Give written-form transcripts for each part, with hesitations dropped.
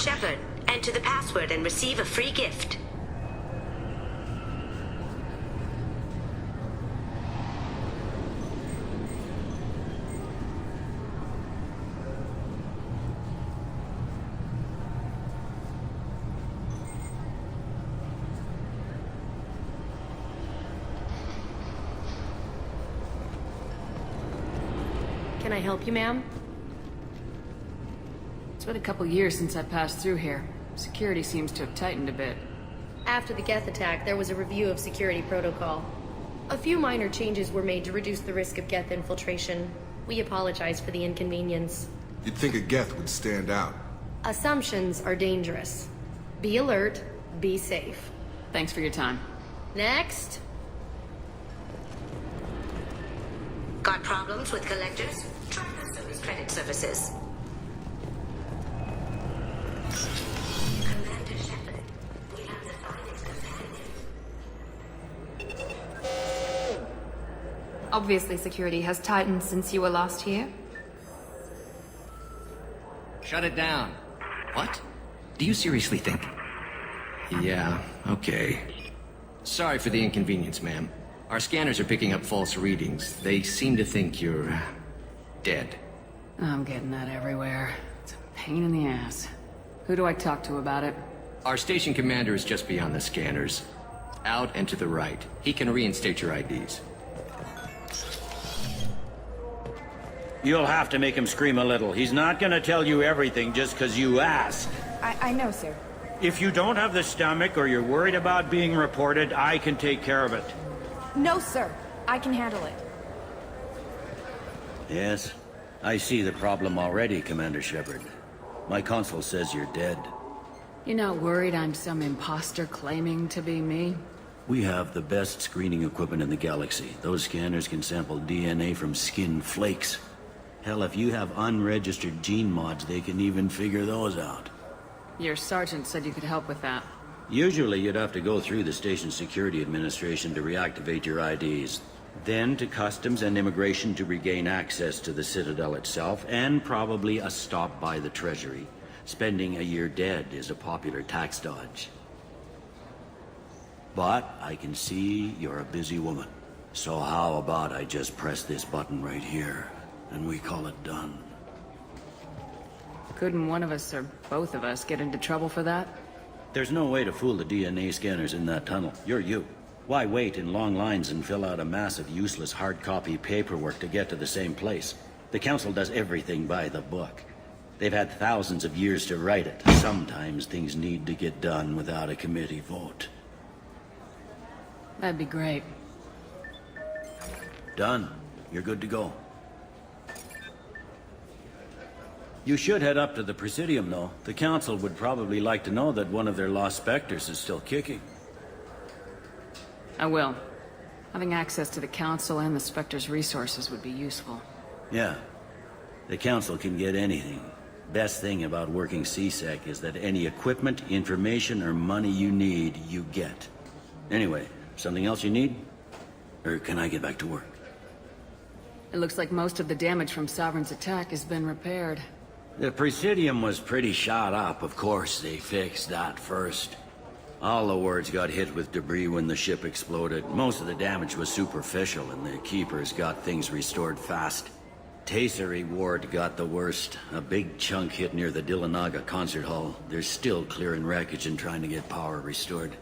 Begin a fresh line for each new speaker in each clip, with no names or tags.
Shepard, enter the password and receive a free gift.
Can I help you, ma'am?
It's been a couple years since I passed through here. Security seems to have tightened a bit.
After the Geth attack, there was a review of security protocol. A few minor changes were made to reduce the risk of Geth infiltration. We apologize for the inconvenience.
You'd think a Geth would stand out.
Assumptions are dangerous. Be alert, be safe.
Thanks for your time.
Next.
Got problems with collectors? Try Customs Credit Services. Commander Shepard, we have the finest companion.
Obviously, security has tightened since you were last here.
Shut it down. What? Do you seriously think? Yeah, okay. Sorry for the inconvenience, ma'am. Our scanners are picking up false readings. They seem to think you're... dead.
I'm getting that everywhere. It's a pain in the ass. Who do I talk to about it?
Our station commander is just beyond the scanners. Out and to the right. He can reinstate your IDs.
You'll have to make him scream a little. He's not gonna tell you everything just because you ask.
I know, sir.
If you don't have the stomach or you're worried about being reported, I can take care of it.
No, sir. I can handle it.
Yes, I see the problem already, Commander Shepard. My console says you're dead.
You're not worried I'm some imposter claiming to be me?
We have the best screening equipment in the galaxy. Those scanners can sample DNA from skin flakes. Hell, if you have unregistered gene mods, they can even figure those out.
Your sergeant said you could help with that.
Usually you'd have to go through the station security administration to reactivate your IDs. Then to customs and immigration to regain access to the Citadel itself, and probably a stop by the Treasury. Spending a year dead is a popular tax dodge. But I can see you're a busy woman. So how about I just press this button right here, and we call it done?
Couldn't one of us or both of us get into trouble for that?
There's no way to fool the DNA scanners in that tunnel. You're you. Why wait in long lines and fill out a massive useless hard copy paperwork to get to the same place? The Council does everything by the book. They've had thousands of years to write it. Sometimes things need to get done without a committee vote.
That'd be great.
Done. You're good to go. You should head up to the Presidium, though. The Council would probably like to know that one of their lost Spectres is still kicking.
I will. Having access to the Council and the Spectre's resources would be useful.
Yeah. The Council can get anything. Best thing about working CSEC is that any equipment, information, or money you need, you get. Anyway, something else you need? Or can I get back to work?
It looks like most of the damage from Sovereign's attack has been repaired.
The Presidium was pretty shot up. Of course, they fixed that first. All the wards got hit with debris when the ship exploded. Most of the damage was superficial, and the Keepers got things restored fast. Tasery Ward got the worst. A big chunk hit near the Dillanaga concert hall. They're still clearing wreckage and trying to get power restored.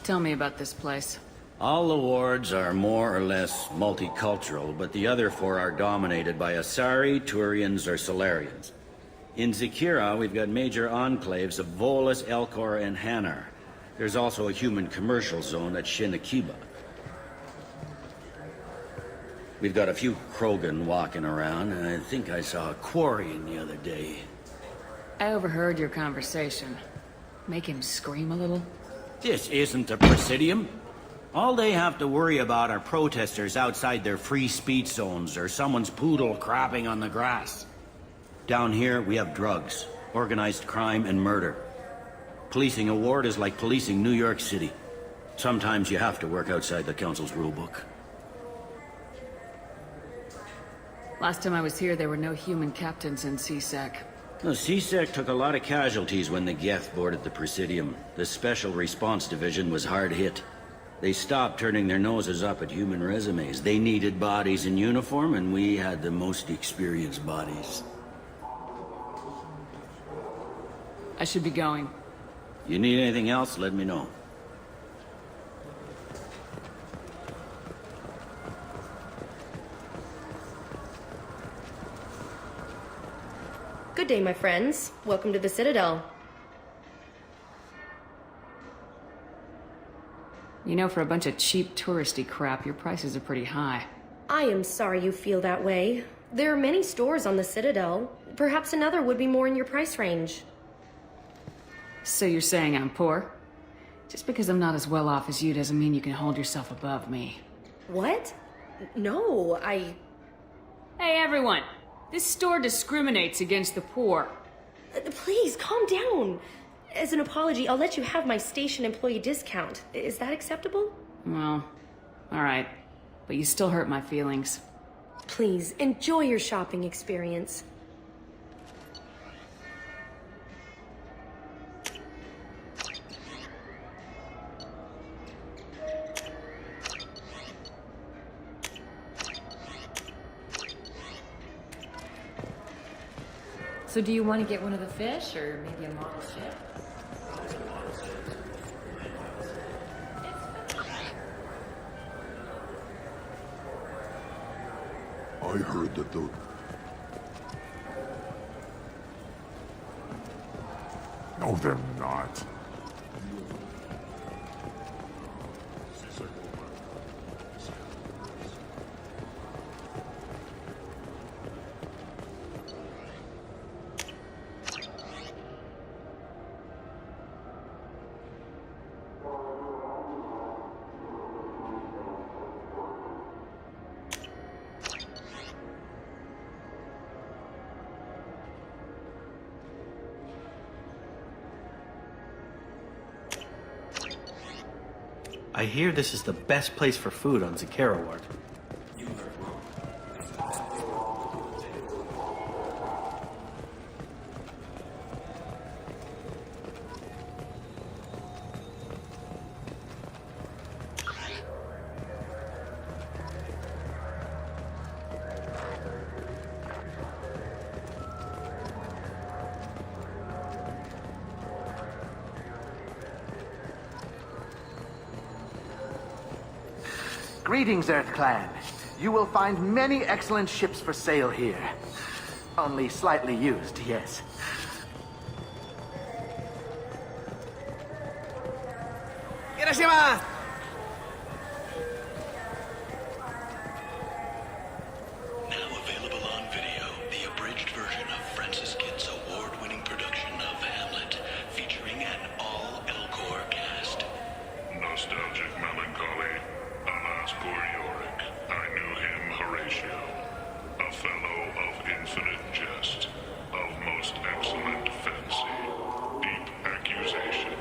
Tell me about this place.
All the wards are more or less multicultural, but the other four are dominated by Asari, Turians, or Solarians. In Zakira, we've got major enclaves of Volus, Elcor, and Hanar. There's also a human commercial zone at Shinakiba. We've got a few Krogan walking around, and I think I saw a Quarian the other day.
I overheard your conversation. Make him scream a little?
This isn't a Presidium. All they have to worry about are protesters outside their free speech zones or someone's poodle crapping on the grass. Down here, we have drugs, organized crime, and murder. Policing a ward is like policing New York City. Sometimes you have to work outside the Council's rulebook.
Last time I was here, there were no human captains in CSEC.
The CSEC took a lot of casualties when the Geth boarded the Presidium. The Special Response Division was hard hit. They stopped turning their noses up at human resumes. They needed bodies in uniform, and we had the most experienced bodies.
I should be going.
You need anything else, let me know.
Good day, my friends. Welcome to the Citadel.
You know, for a bunch of cheap touristy crap, your prices are pretty high.
I am sorry you feel that way. There are many stores on the Citadel. Perhaps another would be more in your price range.
So you're saying I'm poor? Just because I'm not as well off as you doesn't mean you can hold yourself above me.
What? No,
Hey, everyone! This store discriminates against the poor.
Please, calm down. As an apology, I'll let you have my station employee discount. Is that acceptable?
Well, alright. But you still hurt my feelings.
Please, enjoy your shopping experience.
So do you want to get one of the fish, or maybe a model ship?
I heard that the... No, they're not.
I hear this is the best place for food on Zakera Ward.
Greetings, Earth Clan. You will find many excellent ships for sale here. Only slightly used, yes. Hiroshima!
Now available on video, the abridged version of Francis Kidd's award-winning production of Hamlet, featuring an all-Elcor cast.
Nostalgic melancholy. Alas, poor Yorick. I knew him, Horatio. A fellow of infinite jest, of most excellent fancy, deep accusation.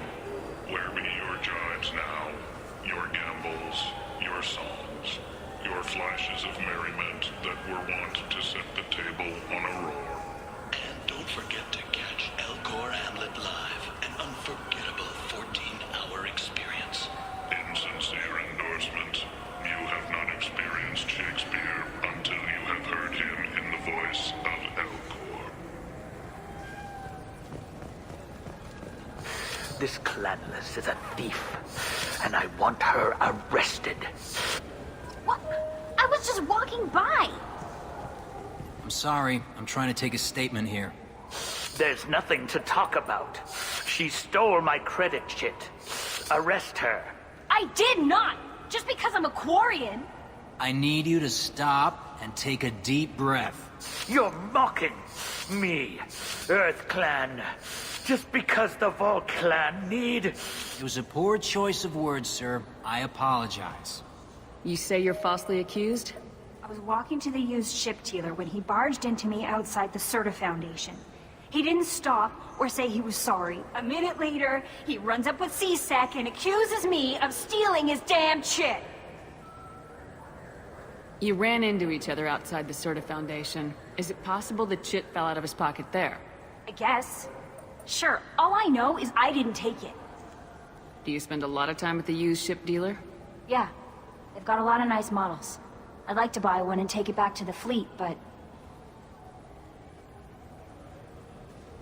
Where be your jibes now? Your gambols, your songs, your flashes of merriment that were wont to set the table on a roar.
And don't forget to catch Elcor Hamlet live, an unforgettable 14-hour experience.
Insincere endorsement. You have not experienced Shakespeare until you have heard him in the voice of Elcor.
This Clanless is a thief, and I want her arrested.
What? I was just walking by.
I'm sorry. I'm trying to take a statement here.
There's nothing to talk about. She stole my credit chit. Arrest her.
I did not! Just because I'm a Quarian.
I need you to stop and take a deep breath.
You're mocking me, Earth Clan. Just because the Vol Clan need...
It was a poor choice of words, sir. I apologize.
You say you're falsely accused?
I was walking to the used ship dealer when he barged into me outside the Serta Foundation. He didn't stop or say he was sorry. A minute later, he runs up with CSEC and accuses me of stealing his damn chit.
You ran into each other outside the Sorta Foundation. Is it possible the chit fell out of his pocket there?
I guess. Sure, all I know is I didn't take it.
Do you spend a lot of time at the used ship dealer?
Yeah, they've got a lot of nice models. I'd like to buy one and take it back to the fleet, but...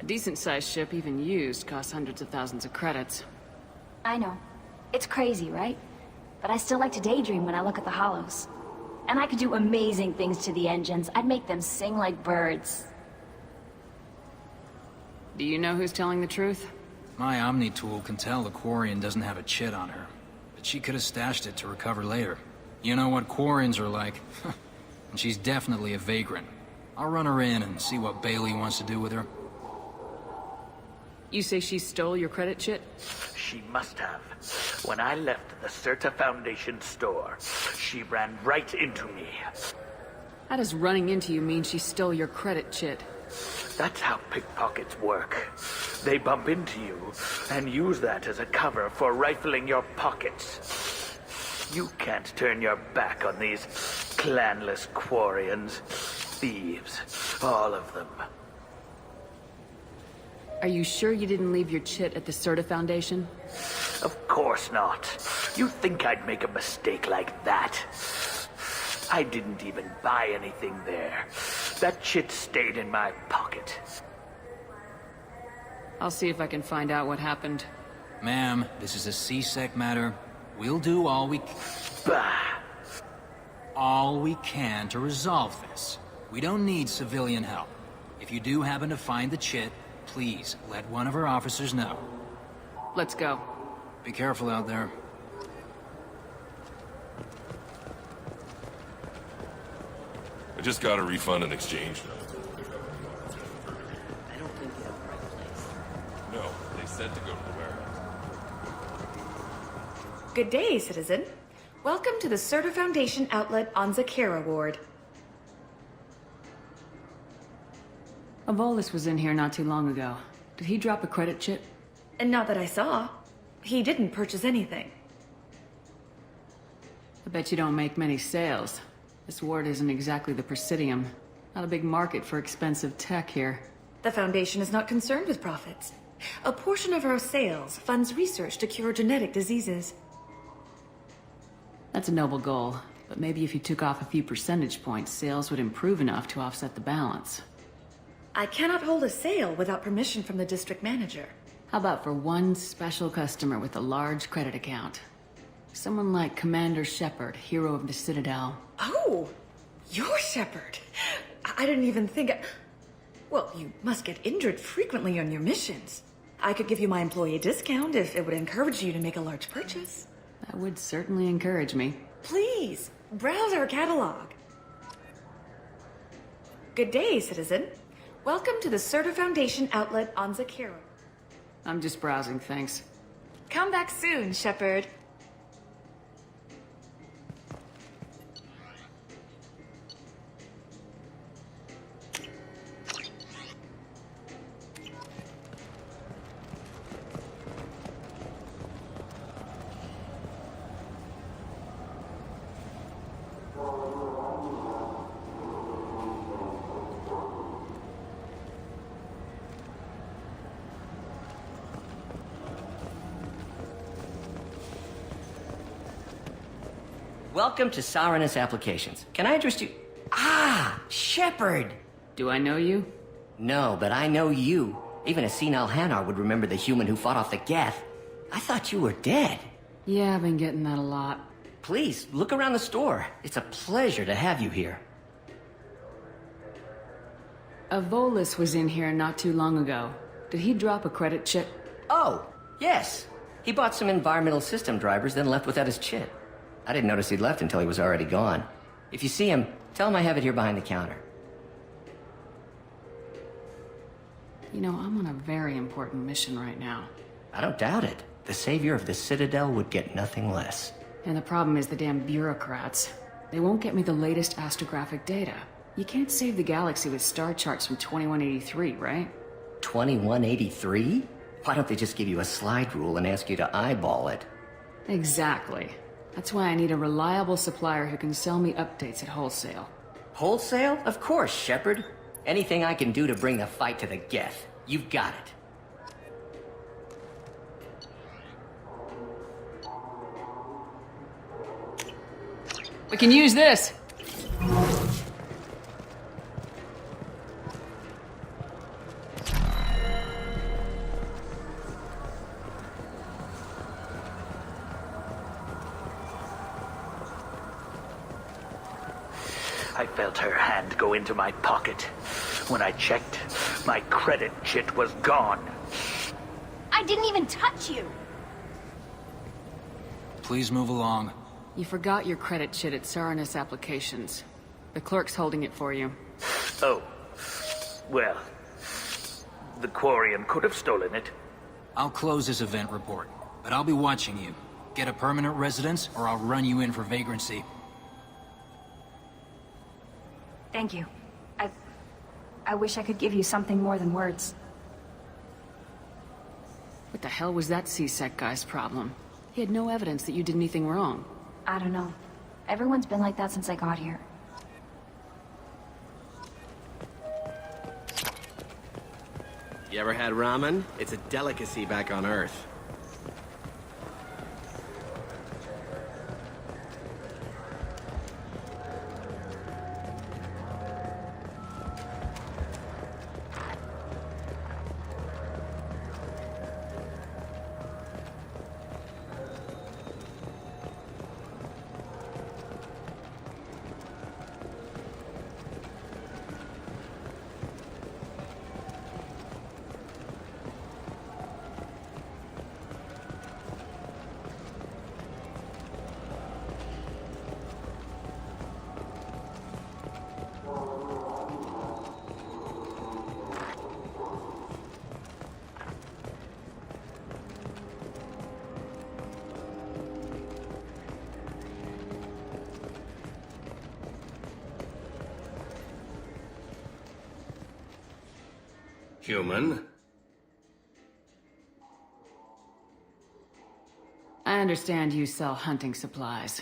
A decent-sized ship, even used, costs hundreds of thousands of credits.
I know. It's crazy, right? But I still like to daydream when I look at the hollows. And I could do amazing things to the engines. I'd make them sing like birds.
Do you know who's telling the truth?
My Omni tool can tell the Quarian doesn't have a chit on her, but she could have stashed it to recover later. You know what Quarians are like. And she's definitely a vagrant. I'll run her in and see what Bailey wants to do with her.
You say she stole your credit chit?
She must have. When I left the Certa Foundation store, she ran right into me.
How does running into you mean she stole your credit chit?
That's how pickpockets work. They bump into you and use that as a cover for rifling your pockets. You can't turn your back on these clanless Quarians. Thieves, all of them.
Are you sure you didn't leave your chit at the Certa Foundation?
Of course not. You think I'd make a mistake like that? I didn't even buy anything there. That chit stayed in my pocket.
I'll see if I can find out what happened.
Ma'am, this is a C-Sec matter. We'll do all we can to resolve this. We don't need civilian help. If you do happen to find the chit, please let one of our officers know.
Let's go.
Be careful out there.
I just got a refund and exchange.
I don't think you have the right place.
No, they said to go to the warehouse.
Good day, citizen. Welcome to the Certa Foundation outlet on Zakera Ward.
Avolis was in here not too long ago. Did he drop a credit chit?
And not that I saw. He didn't purchase anything.
I bet you don't make many sales. This ward isn't exactly the Presidium. Not a big market for expensive tech here.
The Foundation is not concerned with profits. A portion of our sales funds research to cure genetic diseases.
That's a noble goal, but maybe if you took off a few percentage points, sales would improve enough to offset the balance.
I cannot hold a sale without permission from the district manager.
How about for one special customer with a large credit account? Someone like Commander Shepard, hero of the Citadel.
Oh, you're Shepard. I didn't even think... Well, you must get injured frequently on your missions. I could give you my employee discount if it would encourage you to make a large purchase.
That would certainly encourage me.
Please, browse our catalog. Good day, citizen. Welcome to the Certa Foundation outlet on Zakera.
I'm just browsing, thanks.
Come back soon, Shepard.
Welcome to Saranus Applications. Can I address you? Ah, Shepard!
Do I know you?
No, but I know you. Even a senile Hanar would remember the human who fought off the Geth. I thought you were dead.
Yeah, I've been getting that a lot.
Please, look around the store. It's a pleasure to have you here.
Avolis was in here not too long ago. Did he drop a credit chit?
Oh, yes. He bought some environmental system drivers, then left without his chit. I didn't notice he'd left until he was already gone. If you see him, tell him I have it here behind the counter.
You know, I'm on a very important mission right now.
I don't doubt it. The savior of the Citadel would get nothing less.
And the problem is the damn bureaucrats. They won't get me the latest astrographic data. You can't save the galaxy with star charts from 2183, right?
2183? Why don't they just give you a slide rule and ask you to eyeball it?
Exactly. That's why I need a reliable supplier who can sell me updates at wholesale.
Wholesale? Of course, Shepard. Anything I can do to bring the fight to the Geth. You've got it.
We can use this!
I felt her hand go into my pocket. When I checked, my credit chit was gone.
I didn't even touch you!
Please move along.
You forgot your credit chit at Saranus Applications. The clerk's holding it for you.
Oh. Well, the Quarian could have stolen it.
I'll close this event report, but I'll be watching you. Get a permanent residence, or I'll run you in for vagrancy.
Thank you. I wish I could give you something more than words.
What the hell was that C-Sec guy's problem? He had no evidence that you did anything wrong.
I don't know. Everyone's been like that since I got here.
You ever had ramen? It's a delicacy back on Earth.
Human?
I understand you sell hunting supplies.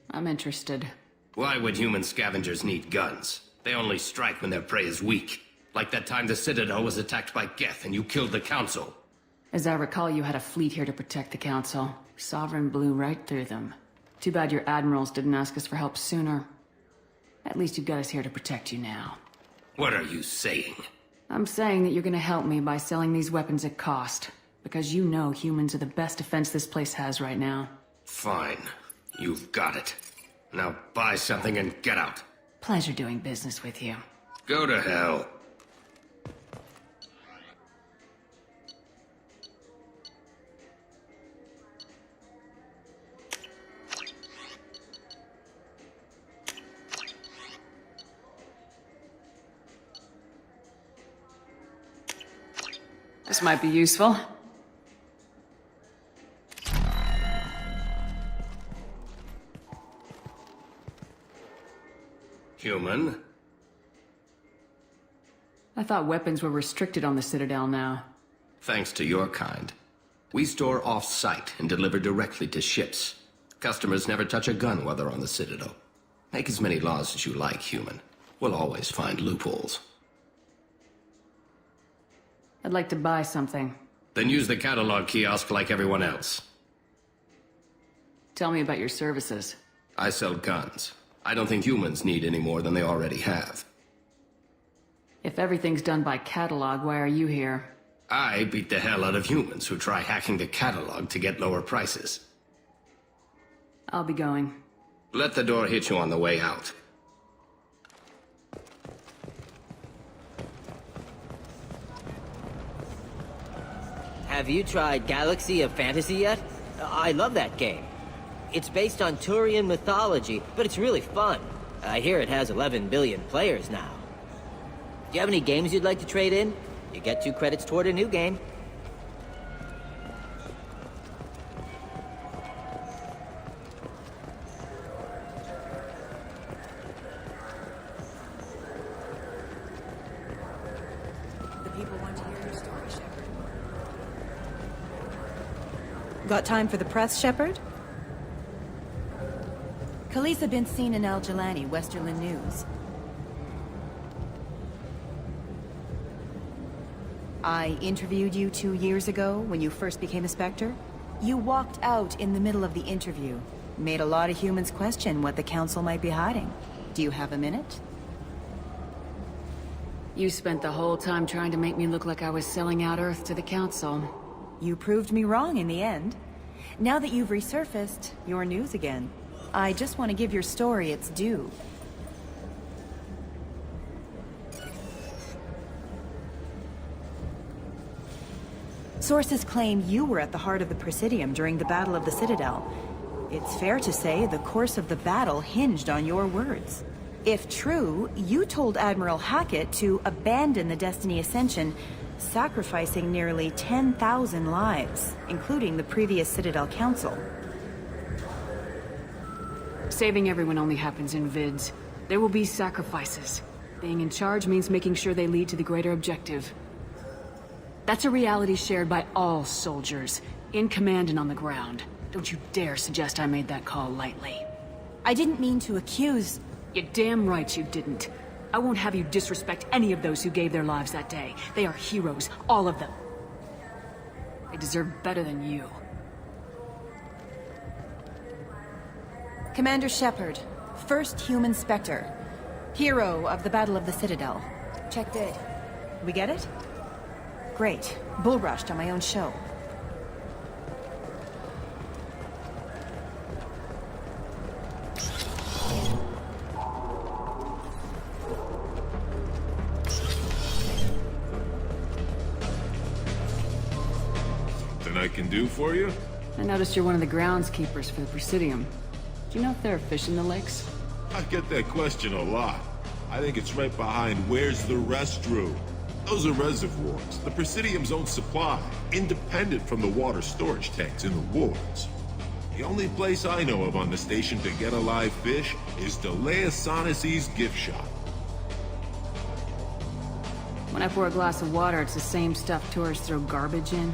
I'm interested.
Why would human scavengers need guns? They only strike when their prey is weak. Like that time the Citadel was attacked by Geth and you killed the Council.
As I recall, you had a fleet here to protect the Council. Sovereign blew right through them. Too bad your admirals didn't ask us for help sooner. At least you've got us here to protect you now.
What are you saying?
I'm saying that you're gonna help me by selling these weapons at cost. Because you know humans are the best defense this place has right now.
Fine. You've got it. Now buy something and get out.
Pleasure doing business with you.
Go to hell.
This might be useful.
Human?
I thought weapons were restricted on the Citadel now.
Thanks to your kind. We store off-site and deliver directly to ships. Customers never touch a gun while they're on the Citadel. Make as many laws as you like, human. We'll always find loopholes.
I'd like to buy something.
Then use the catalog kiosk like everyone else.
Tell me about your services.
I sell guns. I don't think humans need any more than they already have.
If everything's done by catalog, why are you here?
I beat the hell out of humans who try hacking the catalog to get lower prices.
I'll be going.
Let the door hit you on the way out.
Have you tried Galaxy of Fantasy yet? I love that game. It's based on Turian mythology, but it's really fun. I hear it has 11 billion players now. Do you have any games you'd like to trade in? You get 2 credits toward a new game.
The people want to hear your story, Shepard. Got time for the press, Shepard?
Khaleesa been seen in Al Jalani, Westerland News. I interviewed you 2 years ago when you first became a Spectre. You walked out in the middle of the interview. Made a lot of humans question what the Council might be hiding. Do you have a minute?
You spent the whole time trying to make me look like I was selling out Earth to the Council.
You proved me wrong in the end. Now that you've resurfaced, you're news again. I just want to give your story its due. Sources claim you were at the heart of the Presidium during the Battle of the Citadel. It's fair to say the course of the battle hinged on your words. If true, you told Admiral Hackett to abandon the Destiny Ascension, sacrificing nearly 10,000 lives, including the previous Citadel Council.
Saving everyone only happens in vids. There will be sacrifices. Being in charge means making sure they lead to the greater objective. That's a reality shared by all soldiers, in command and on the ground. Don't you dare suggest I made that call lightly.
I didn't mean to accuse...
You're damn right you didn't. I won't have you disrespect any of those who gave their lives that day. They are heroes, all of them. They deserve better than you.
Commander Shepard, first human Spectre. Hero of the Battle of the Citadel. Checked it. We get it? Great. Bull rushed on my own show.
Nothing I can do for you?
I noticed you're one of the groundskeepers for the Presidium. Do you know if there are fish in the lakes?
I get that question a lot. I think it's right behind where's the restroom. Those are reservoirs, the Presidium's own supply, independent from the water storage tanks in the wards. The only place I know of on the station to get a live fish is Delea Sonasy's gift shop.
When I pour a glass of water, it's the same stuff tourists throw garbage in?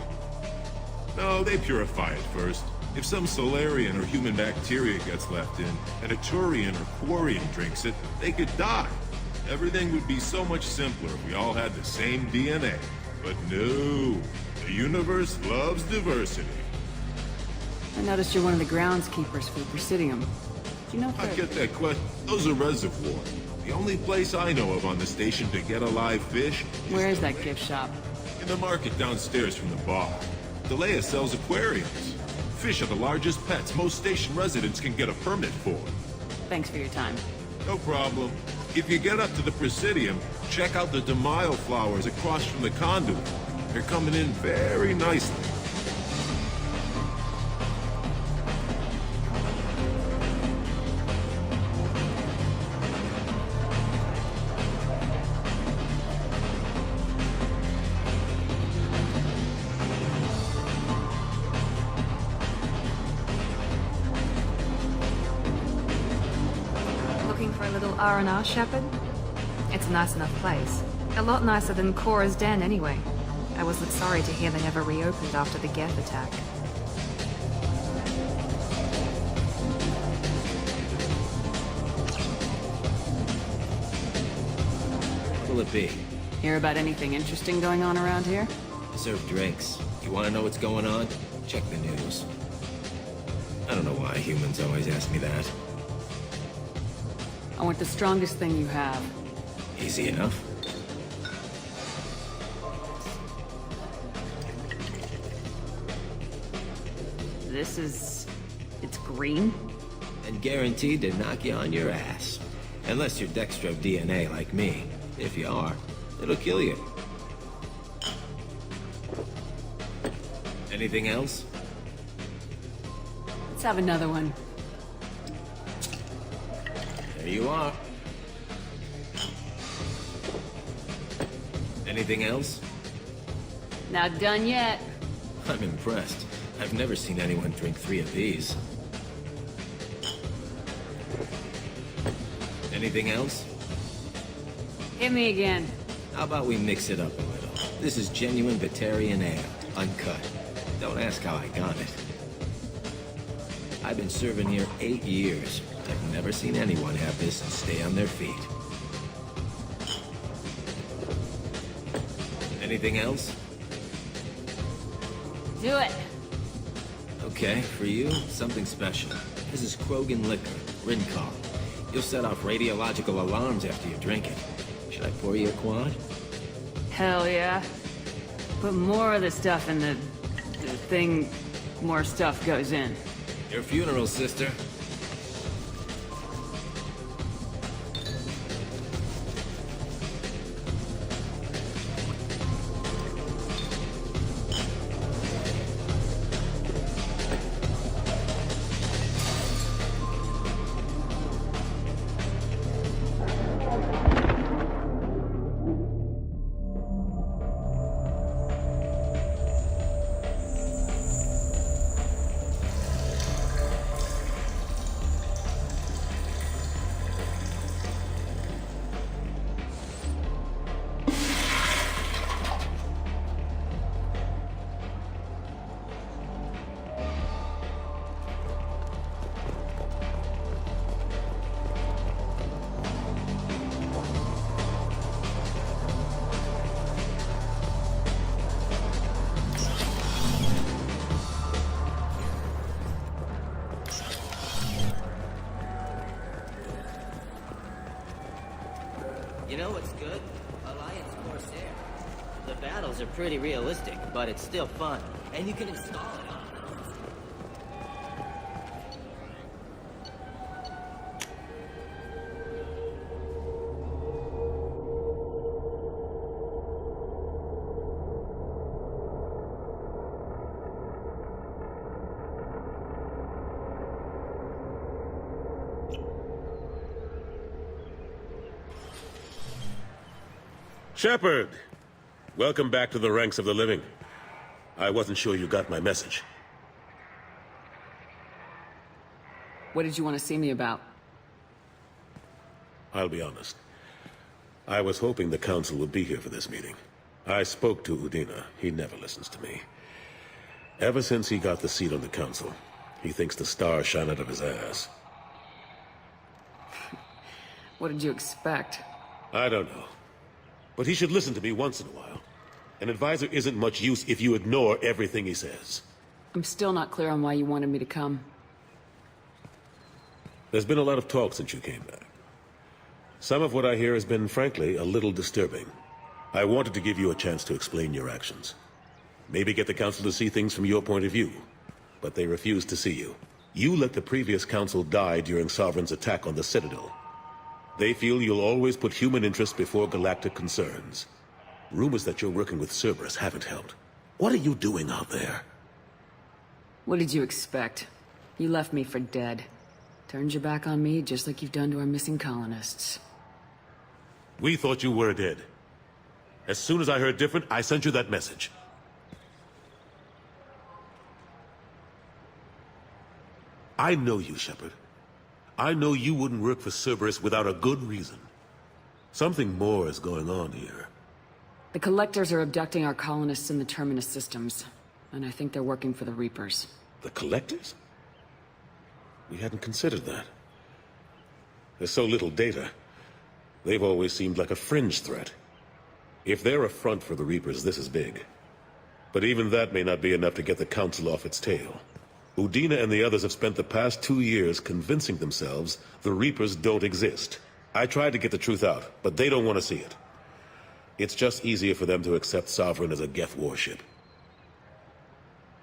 No, they purify it first. If some Solarian or human bacteria gets left in, and a Turian or Quarian drinks it, they could die. Everything would be so much simpler if we all had the same DNA. But no, the universe loves diversity.
I noticed you're one of the groundskeepers for the Presidium. Do you know if
I get that question. Those are reservoirs. The only place I know of on the station to get a live fish is...
Where is that gift shop?
In the market downstairs from the bar. Delea sells aquariums. Fish are the largest pets most station residents can get a permit for.
Thanks for your time.
No problem. If you get up to the Presidium, check out the DeMaio flowers across from the conduit. They're coming in very nicely.
R&R, Shepard? It's a nice enough place. A lot nicer than Cora's den, anyway. I was sorry to hear they never reopened after the Geth attack.
What will it be?
Hear about anything interesting going on around here?
I serve drinks. You want to know what's going on? Check the news. I don't know why humans always ask me that.
I want the strongest thing you have.
Easy enough.
This is... it's green?
And guaranteed to knock you on your ass. Unless you're Dextro DNA like me. If you are, it'll kill you. Anything else?
Let's have another one.
There you are. Anything else?
Not done yet.
I'm impressed. I've never seen anyone drink 3 of these. Anything else?
Hit me again.
How about we mix it up a little? This is genuine Batarian ale, uncut. Don't ask how I got it. I've been serving here 8 years. I've never seen anyone have this stay on their feet. Anything else?
Do it.
Okay, for you, something special. This is Krogan liquor, Rincon. You'll set off radiological alarms after you drink it. Should I pour you a quad?
Hell yeah. Put more of the stuff in the thing, more stuff goes in.
Your funeral, sister.
You know what's good? Alliance Corsair. The battles are pretty realistic, but it's still fun. And you can install it on.
Shepard! Welcome back to the ranks of the living. I wasn't sure you got my message.
What did you want to see me about?
I'll be honest. I was hoping the Council would be here for this meeting. I spoke to Udina. He never listens to me. Ever since he got the seat on the Council, he thinks the stars shine out of his ass.
What did you expect?
I don't know. But he should listen to me once in a while. An advisor isn't much use if you ignore everything he says.
I'm still not clear on why you wanted me to come.
There's been a lot of talk since you came back. Some of what I hear has been, frankly, a little disturbing. I wanted to give you a chance to explain your actions. Maybe get the Council to see things from your point of view. But they refused to see you. You let the previous Council die during Sovereign's attack on the Citadel. They feel you'll always put human interests before galactic concerns. Rumors that you're working with Cerberus haven't helped. What are you doing out there?
What did you expect? You left me for dead. Turned your back on me just like you've done to our missing colonists.
We thought you were dead. As soon as I heard different, I sent you that message. I know you, Shepard. I know you wouldn't work for Cerberus without a good reason. Something more is going on here.
The Collectors are abducting our colonists in the Terminus systems, and I think they're working for the Reapers.
The Collectors? We hadn't considered that. There's so little data. They've always seemed like a fringe threat. If they're a front for the Reapers, this is big. But even that may not be enough to get the Council off its tail. Udina and the others have spent the past 2 years convincing themselves the Reapers don't exist. I tried to get the truth out, but they don't want to see it. It's just easier for them to accept Sovereign as a Geth warship.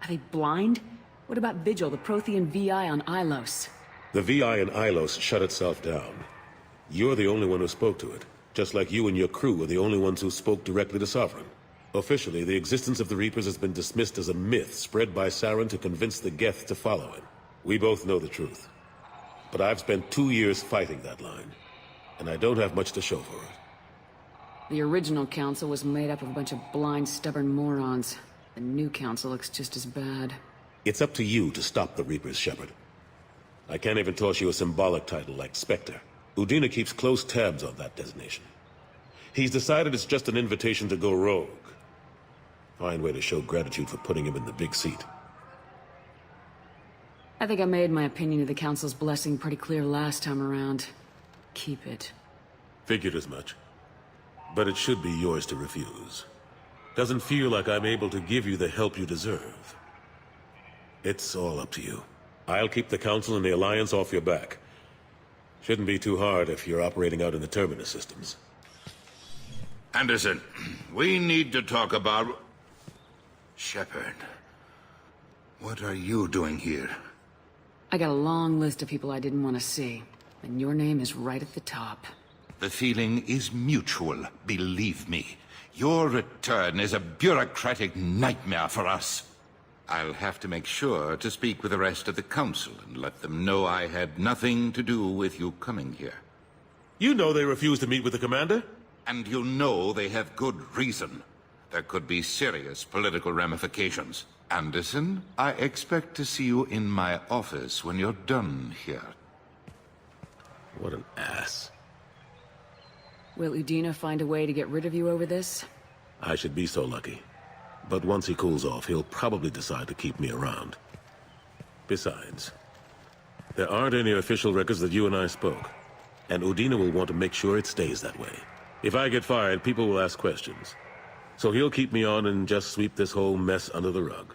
Are they blind? What about Vigil, the Prothean VI on Ilos?
The VI in Ilos shut itself down. You're the only one who spoke to it, just like you and your crew are the only ones who spoke directly to Sovereign. Officially, the existence of the Reapers has been dismissed as a myth spread by Saren to convince the Geth to follow him. We both know the truth. But I've spent 2 years fighting that line, and I don't have much to show for it.
The original council was made up of a bunch of blind, stubborn morons. The new council looks just as bad.
It's up to you to stop the Reapers, Shepard. I can't even toss you a symbolic title like Spectre. Udina keeps close tabs on that designation. He's decided it's just an invitation to go rogue. Fine way to show gratitude for putting him in the big seat.
I think I made my opinion of the Council's blessing pretty clear last time around. Keep it.
Figured as much. But it should be yours to refuse. Doesn't feel like I'm able to give you the help you deserve. It's all up to you. I'll keep the Council and the Alliance off your back. Shouldn't be too hard if you're operating out in the Terminus systems.
Anderson, we need to talk about... Shepard. What are you doing here?
I got a long list of people I didn't want to see, and your name is right at the top.
The feeling is mutual, believe me. Your return is a bureaucratic nightmare for us. I'll have to make sure to speak with the rest of the Council and let them know I had nothing to do with you coming here.
You know they refused to meet with the Commander?
And you know they have good reason. There could be serious political ramifications. Anderson, I expect to see you in my office when you're done here.
What an ass.
Will Udina find a way to get rid of you over this?
I should be so lucky. But once he cools off, he'll probably decide to keep me around. Besides, there aren't any official records that you and I spoke. And Udina will want to make sure it stays that way. If I get fired, people will ask questions. So he'll keep me on and just sweep this whole mess under the rug.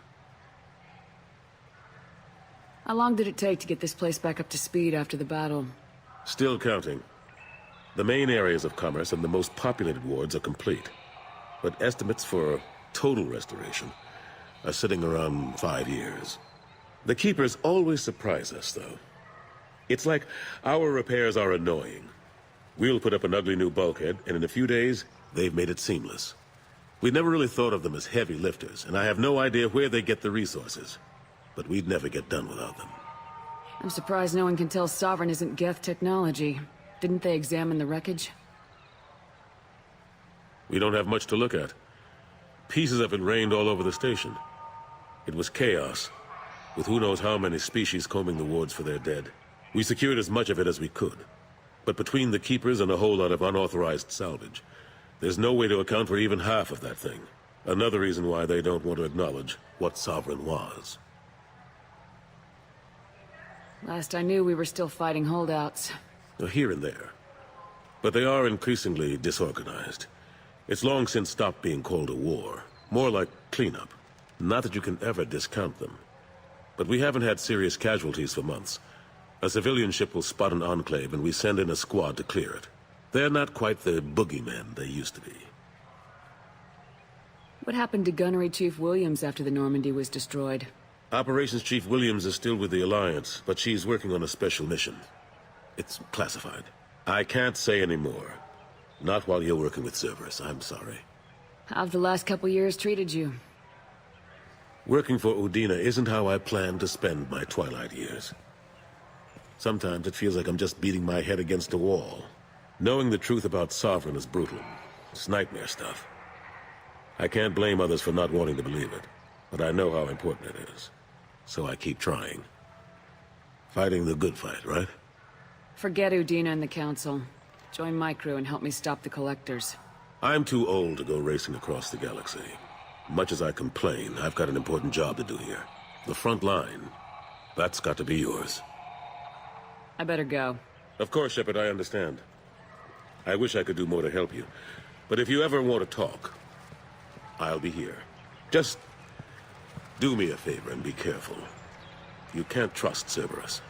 How long did it take to get this place back up to speed after the battle?
Still counting. The main areas of commerce and the most populated wards are complete. But estimates for total restoration are sitting around 5 years. The Keepers always surprise us, though. It's like our repairs are annoying. We'll put up an ugly new bulkhead, and in a few days, they've made it seamless. We never really thought of them as heavy lifters, and I have no idea where they get the resources. But we'd never get done without them.
I'm surprised no one can tell Sovereign isn't Geth technology. Didn't they examine the wreckage?
We don't have much to look at. Pieces of it rained all over the station. It was chaos, with who knows how many species combing the wards for their dead. We secured as much of it as we could. But between the Keepers and a whole lot of unauthorized salvage, there's no way to account for even half of that thing. Another reason why they don't want to acknowledge what Sovereign was.
Last I knew, we were still fighting holdouts.
Here and there. But they are increasingly disorganized. It's long since stopped being called a war. More like cleanup. Not that you can ever discount them. But we haven't had serious casualties for months. A civilian ship will spot an enclave and we send in a squad to clear it. They're not quite the boogeymen they used to be.
What happened to Gunnery Chief Williams after the Normandy was destroyed?
Operations Chief Williams is still with the Alliance, but she's working on a special mission. It's classified. I can't say any more. Not while you're working with Cerberus, I'm sorry.
How've the last couple years treated you?
Working for Udina isn't how I planned to spend my twilight years. Sometimes it feels like I'm just beating my head against a wall. Knowing the truth about Sovereign is brutal. It's nightmare stuff. I can't blame others for not wanting to believe it, but I know how important it is. So I keep trying. Fighting the good fight, right?
Forget Udina and the Council. Join my crew and help me stop the Collectors.
I'm too old to go racing across the galaxy. Much as I complain, I've got an important job to do here. The front line, that's got to be yours.
I better go.
Of course, Shepard, I understand. I wish I could do more to help you. But if you ever want to talk, I'll be here. Just do me a favor and be careful. You can't trust Cerberus.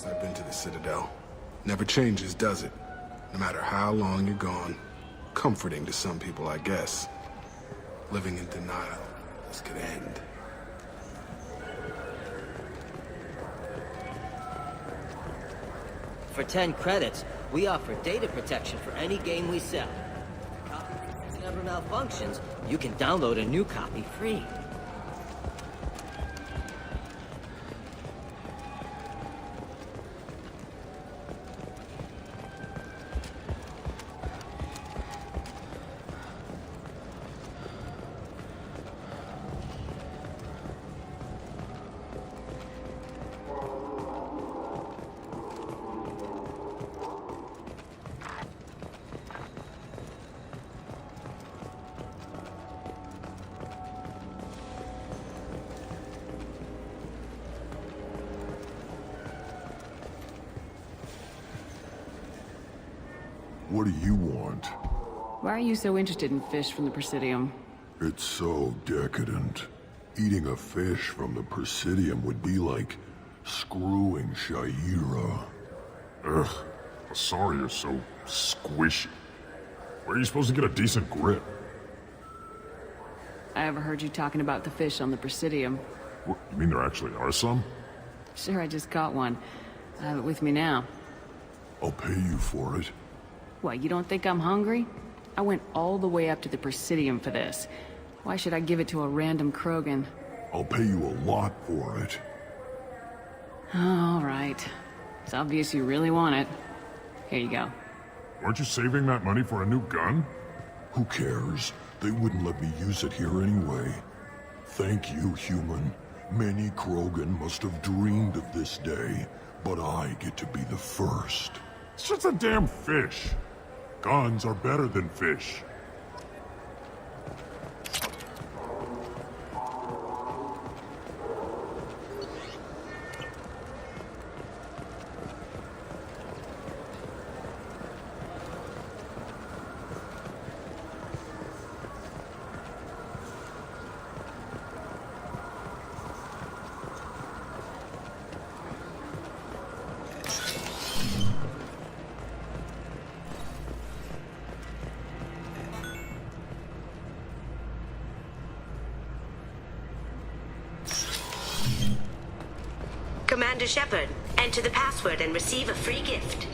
I've been to the Citadel. Never changes, does it? No matter how long you're gone. Comforting to some people, I guess. Living in denial. This could end.
For 10 credits, We offer data protection for any game we sell. If a copy ever malfunctions, you can download a new copy free.
What do you want?
Why are you so interested in fish from the Presidium?
It's so decadent. Eating a fish from the Presidium would be like screwing Shaira.
Ugh, Asari is so squishy. Where are you supposed to get a decent grip?
I overheard you talking about the fish on the Presidium.
What, you mean there actually are some?
Sure, I just caught one. I have it with me now.
I'll pay you for it.
What, you don't think I'm hungry? I went all the way up to the Presidium for this. Why should I give it to a random Krogan?
I'll pay you a lot for it.
All right. It's obvious you really want it. Here you go.
Weren't you saving that money for a new gun?
Who cares? They wouldn't let me use it here anyway. Thank you, human. Many Krogan must have dreamed of this day, but I get to be the first.
It's just a damn fish. Guns are better than fish.
Commander Shepard, enter the password and receive a free gift.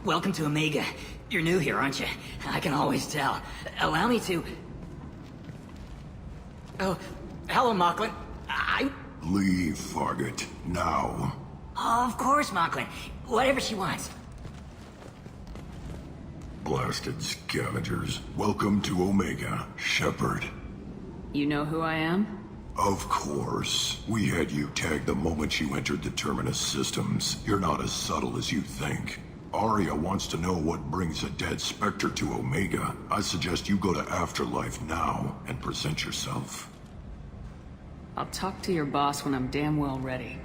Welcome to Omega.
You're new here, aren't you? I can always tell. Allow me to... Oh, hello, Mocklin.
Leave, Fargate. Now.
Of course, Mocklin. Whatever she wants.
Blasted scavengers. Welcome to Omega, Shepard.
You know who I am?
Of course. We had you tagged the moment you entered the Terminus systems. You're not as subtle as you think. Aria wants to know what brings a dead Spectre to Omega. I suggest you go to Afterlife now and present yourself.
I'll talk to your boss when I'm damn well ready.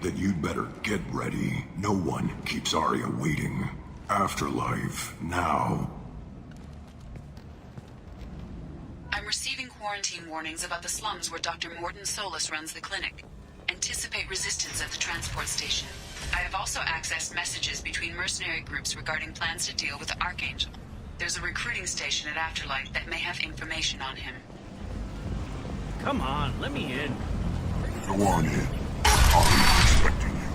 Then you'd better get ready. No one keeps Aria waiting. Afterlife, now.
I'm receiving quarantine warnings about the slums where Dr. Morden Solus runs the clinic. Anticipate resistance at the transport station. I have also accessed messages between mercenary groups regarding plans to deal with the Archangel. There's a recruiting station at Afterlife that may have information on him.
Come on, let me in.
Go on in. Aria's expecting you.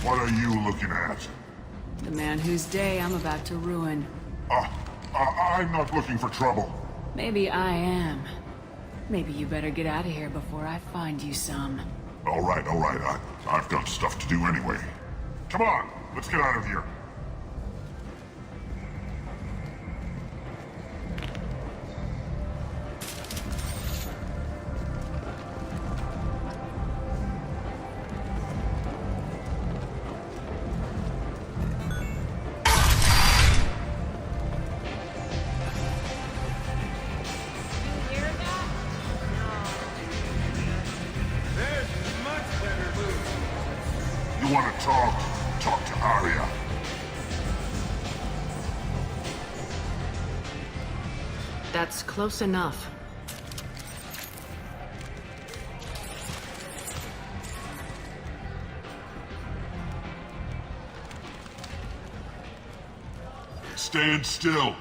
What are you looking at?
The man whose day I'm about to ruin.
I'm not looking for trouble.
Maybe I am. Maybe you better get out of here before I find you some.
All right. I've got stuff to do anyway. Come on, let's get out of here. You want to talk? Talk to Aria.
That's close enough.
Stand still.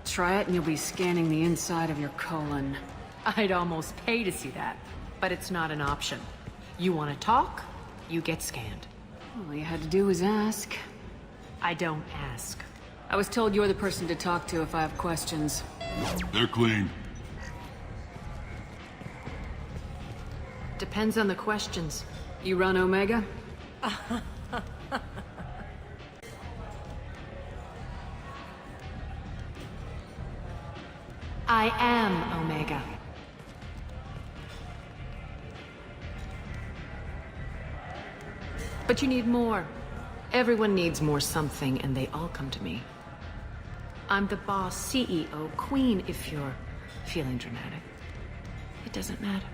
Try it and you'll be scanning the inside of your colon.
I'd almost pay to see that, but it's not an option. You want to talk? You get scanned.
All you had to do was ask.
I don't ask.
I was told you're the person to talk to if I have questions.
They're clean.
Depends on the questions.
You run Omega?
I am Omega. But you need more. Everyone needs more something, and they all come to me. I'm the boss, CEO, queen, if you're feeling dramatic. It doesn't matter.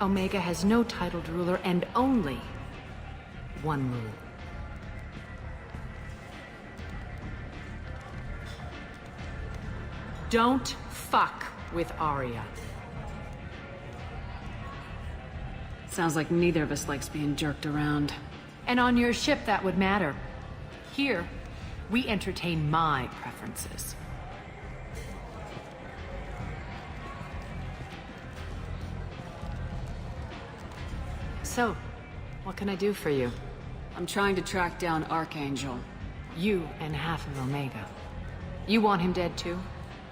Omega has no titled ruler, and only one rule. Don't fuck with Aria.
Sounds like neither of us likes being jerked around.
And on your ship, that would matter. Here, we entertain my preferences. So, what can I do for you?
I'm trying to track down Archangel.
You and half of Omega. You want him dead too?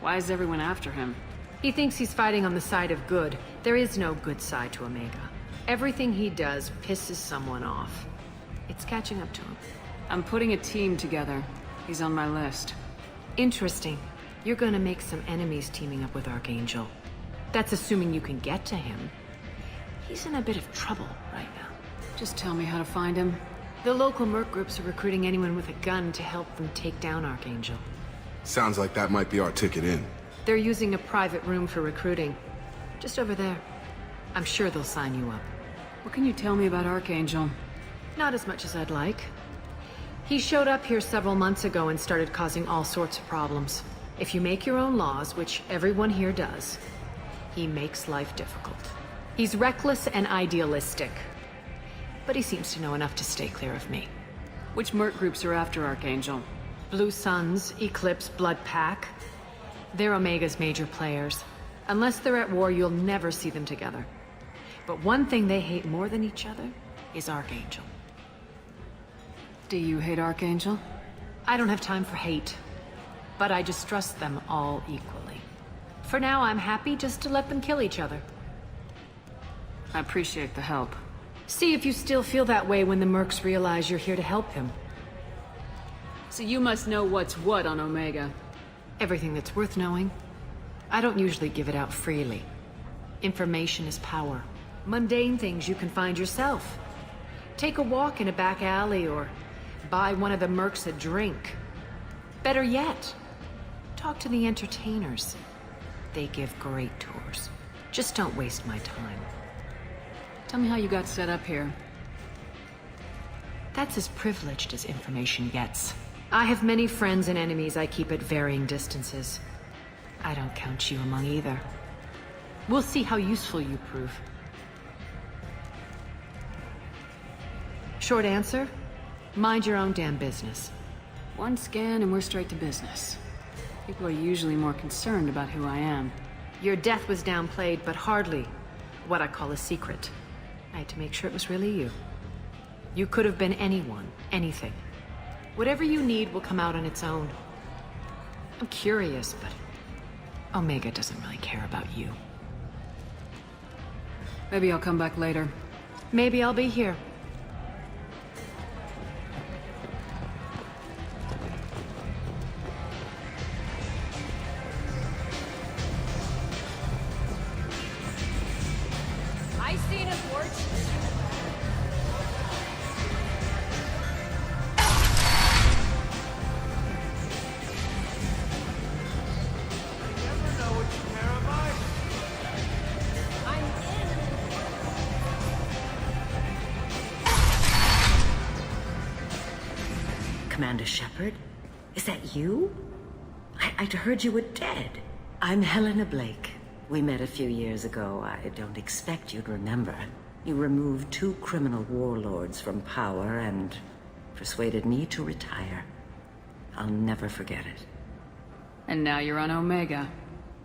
Why is everyone after him?
He thinks he's fighting on the side of good. There is no good side to Omega. Everything he does pisses someone off. It's catching up to him.
I'm putting a team together. He's on my list.
Interesting. You're gonna make some enemies teaming up with Archangel. That's assuming you can get to him. He's in a bit of trouble right now.
Just tell me how to find him.
The local merc groups are recruiting anyone with a gun to help them take down Archangel.
Sounds like that might be our ticket in.
They're using a private room for recruiting. Just over there. I'm sure they'll sign you up.
What can you tell me about Archangel?
Not as much as I'd like. He showed up here several months ago and started causing all sorts of problems. If you make your own laws, which everyone here does, he makes life difficult. He's reckless and idealistic. But he seems to know enough to stay clear of me.
Which merc groups are after Archangel?
Blue Suns, Eclipse, Blood Pack. They're Omega's major players. Unless they're at war, you'll never see them together. But one thing they hate more than each other is Archangel.
Do you hate Archangel?
I don't have time for hate, but I just trust them all equally. For now, I'm happy just to let them kill each other.
I appreciate the help.
See if you still feel that way when the mercs realize you're here to help him.
So you must know what's what on Omega.
Everything that's worth knowing. I don't usually give it out freely. Information is power. Mundane things you can find yourself. Take a walk in a back alley or buy one of the mercs a drink. Better yet, talk to the entertainers. They give great tours. Just don't waste my time.
Tell me how you got set up here.
That's as privileged as information gets. I have many friends and enemies I keep at varying distances. I don't count you among either. We'll see how useful you prove. Short answer? Mind your own damn business.
One scan and we're straight to business. People are usually more concerned about who I am.
Your death was downplayed, but hardly what I call a secret. I had to make sure it was really you. You could have been anyone, anything. Whatever you need will come out on its own. I'm curious, but Omega doesn't really care about you.
Maybe I'll come back later.
Maybe I'll be here.
I seen a torch.
Commander Shepard? Is that you? I'd heard you were dead. I'm Helena Blake. We met a few years ago. I don't expect you'd remember. You removed 2 criminal warlords from power and persuaded me to retire. I'll never forget it.
And now you're on Omega.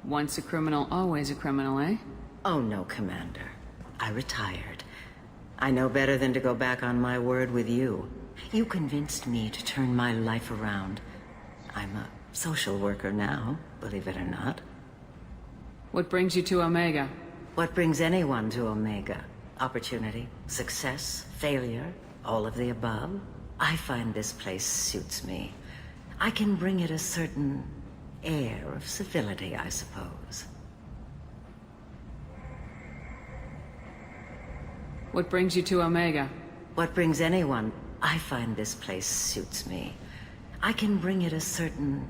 Once a criminal, always a criminal, eh?
Oh no, Commander. I retired. I know better than to go back on my word with you. You convinced me to turn my life around. I'm a social worker now, believe it or not.
What brings you to Omega?
What brings anyone to Omega? Opportunity, success, failure, all of the above. I find this place suits me. I can bring it a certain air of civility, I suppose.
What brings you to Omega?
What brings anyone? I find this place suits me. I can bring it a certain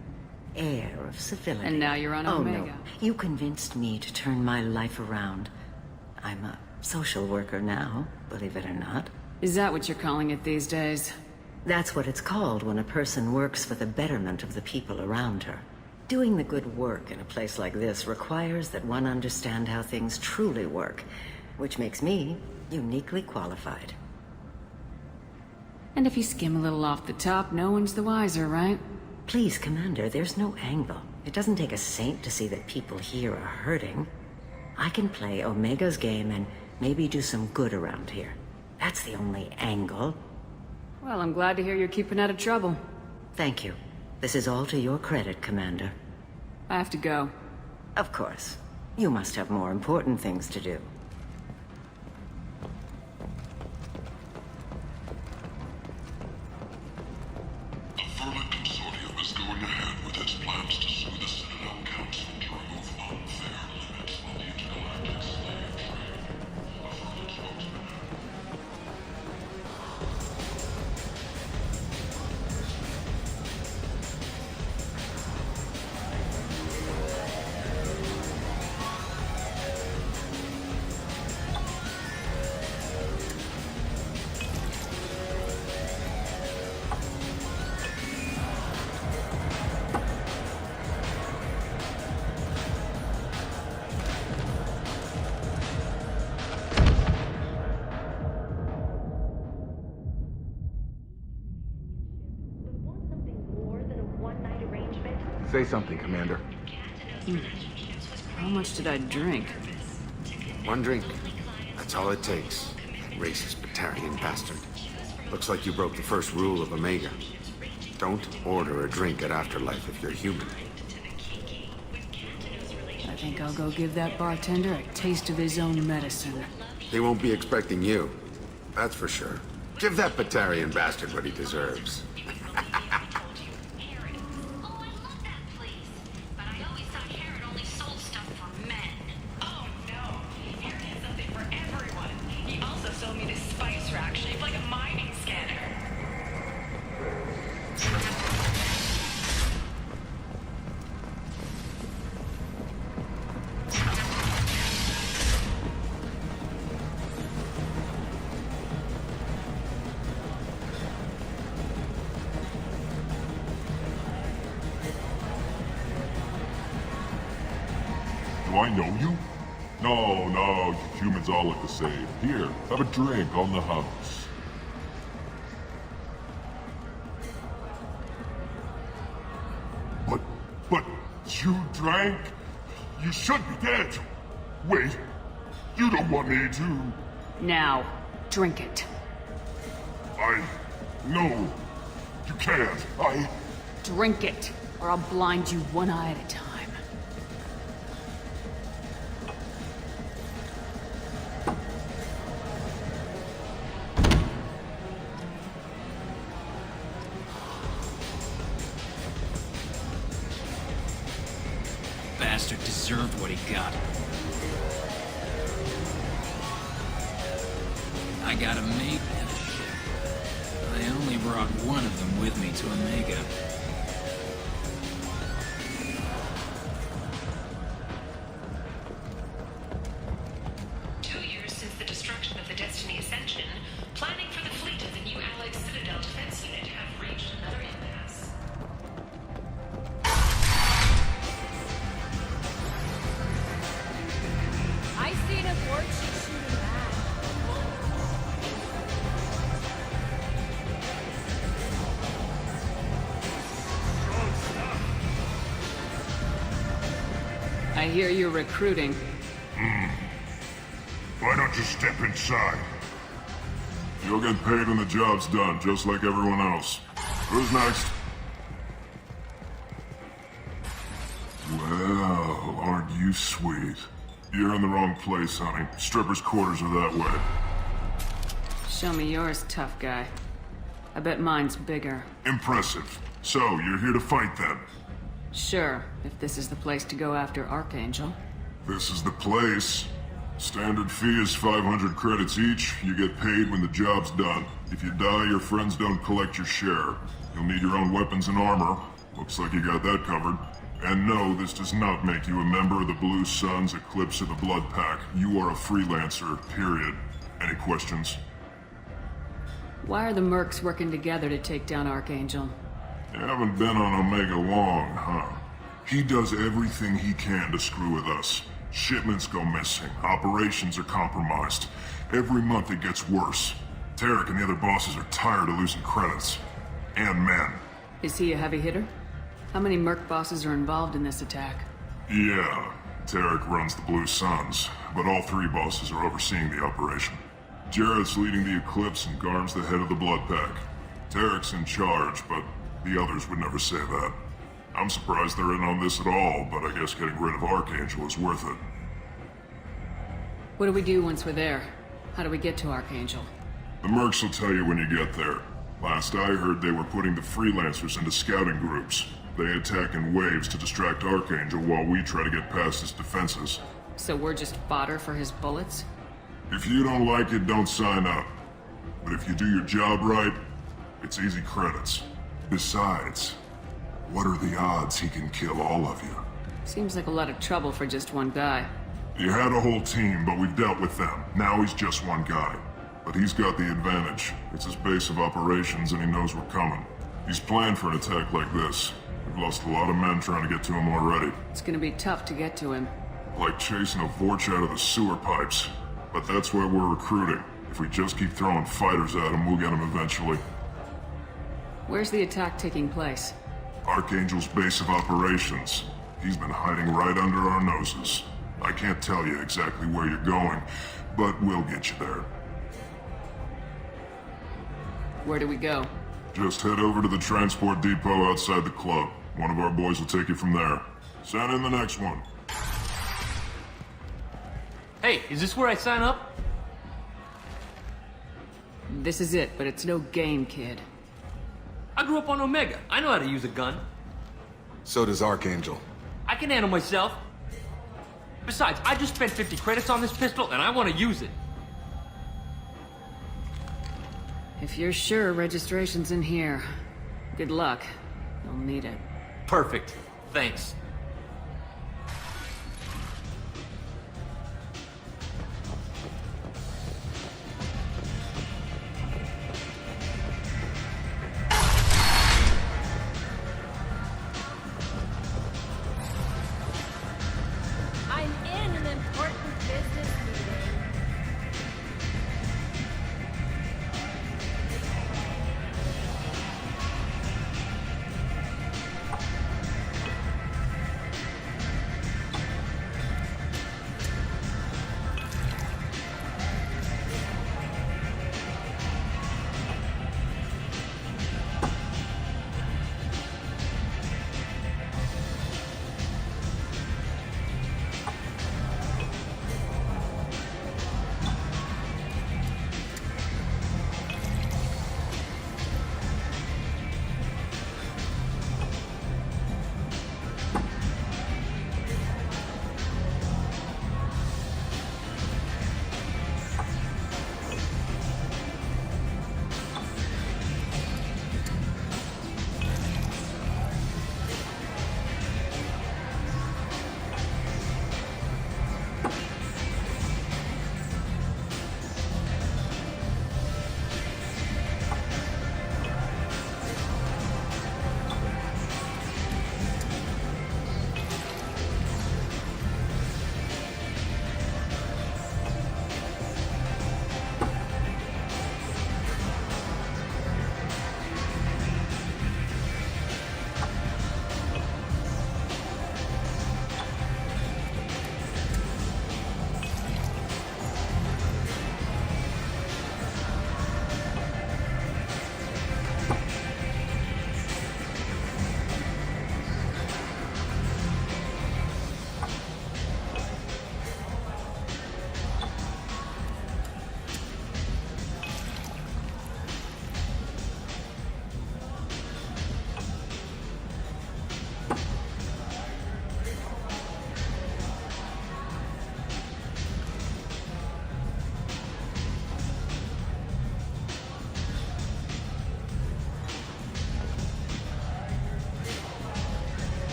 air of civility.
And now you're on Omega.
Oh, no. You convinced me to turn my life around. I'm a social worker now, believe it or not.
Is that what you're calling it these days?
That's what it's called when a person works for the betterment of the people around her. Doing the good work in a place like this requires that one understand how things truly work, which makes me uniquely qualified.
And if you skim a little off the top, no one's the wiser, right?
Please, Commander, there's no angle. It doesn't take a saint to see that people here are hurting. I can play Omega's game and maybe do some good around here. That's the only angle.
Well, I'm glad to hear you're keeping out of trouble.
Thank you. This is all to your credit, Commander.
I have to go.
Of course. You must have more important things to do.
The Vermin Consortium is going ahead with its plans to sue the Citadel Council to remove unfair limits on the intergalactic slave trade. A Vermin spokesman.
Say something, Commander.
How much did I drink?
1 drink. That's all it takes.
Racist Batarian bastard. Looks like you broke the first rule of Omega. Don't order a drink at Afterlife if you're human.
I think I'll go give that bartender a taste of his own medicine.
He won't be expecting you. That's for sure. Give that Batarian bastard what he deserves.
Do I know you? No, you humans all look the same. Here, have a drink on the house. But you drank? You should be dead. Wait, you don't want me to...
Now, drink it.
No, you can't.
Drink it, or I'll blind you one eye at a time.
Bastard deserved what he got. I got a mate and a ship. I only brought one of them with me to Omega.
Since the destruction of the Destiny Ascension, planning for the fleet of the new Allied Citadel defense unit have reached another impasse.
I seen a warship shooting back.
I hear you're recruiting.
Why don't you step inside? You'll get paid when the job's done, just like everyone else. Who's next? Well, aren't you sweet? You're in the wrong place, honey. Strippers' quarters are that way.
Show me yours, tough guy. I bet mine's bigger.
Impressive. So, you're here to fight then?
Sure, if this is the place to go after Archangel.
This is the place. Standard fee is 500 credits each. You get paid when the job's done. If you die, your friends don't collect your share. You'll need your own weapons and armor. Looks like you got that covered. And no, this does not make you a member of the Blue Suns, Eclipse, or the Blood Pack. You are a freelancer, period. Any questions?
Why are the mercs working together to take down Archangel?
You haven't been on Omega long, huh? He does everything he can to screw with us. Shipments go missing. Operations are compromised. Every month it gets worse. Tarek and the other bosses are tired of losing credits. And men.
Is he a heavy hitter? How many merc bosses are involved in this attack?
Yeah, Tarek runs the Blue Suns, but all three bosses are overseeing the operation. Jarrett's leading the Eclipse and Garm's the head of the Blood Pack. Tarek's in charge, but the others would never say that. I'm surprised they're in on this at all, but I guess getting rid of Archangel is worth it.
What do we do once we're there? How do we get to Archangel?
The mercs will tell you when you get there. Last I heard, they were putting the freelancers into scouting groups. They attack in waves to distract Archangel while we try to get past his defenses.
So we're just fodder for his bullets?
If you don't like it, don't sign up. But if you do your job right, it's easy credits. Besides, what are the odds he can kill all of you?
Seems like a lot of trouble for just one guy.
You had a whole team, but we've dealt with them. Now he's just one guy. But he's got the advantage. It's his base of operations and he knows we're coming. He's planned for an attack like this. We've lost a lot of men trying to get to him already.
It's gonna be tough to get to him.
Like chasing a Vorch out of the sewer pipes. But that's why we're recruiting. If we just keep throwing fighters at him, we'll get him eventually.
Where's the attack taking place?
Archangel's base of operations. He's been hiding right under our noses. I can't tell you exactly where you're going, but we'll get you there.
Where do we go?
Just head over to the transport depot outside the club. One of our boys will take you from there. Send in the next one.
Hey, is this where I sign up?
This is it, but it's no game, kid.
I grew up on Omega. I know how to use a gun.
So does Archangel.
I can handle myself. Besides, I just spent 50 credits on this pistol, and I want to use it.
If you're sure registration's in here, good luck. You'll need it.
Perfect. Thanks.
I'm in an important business meeting.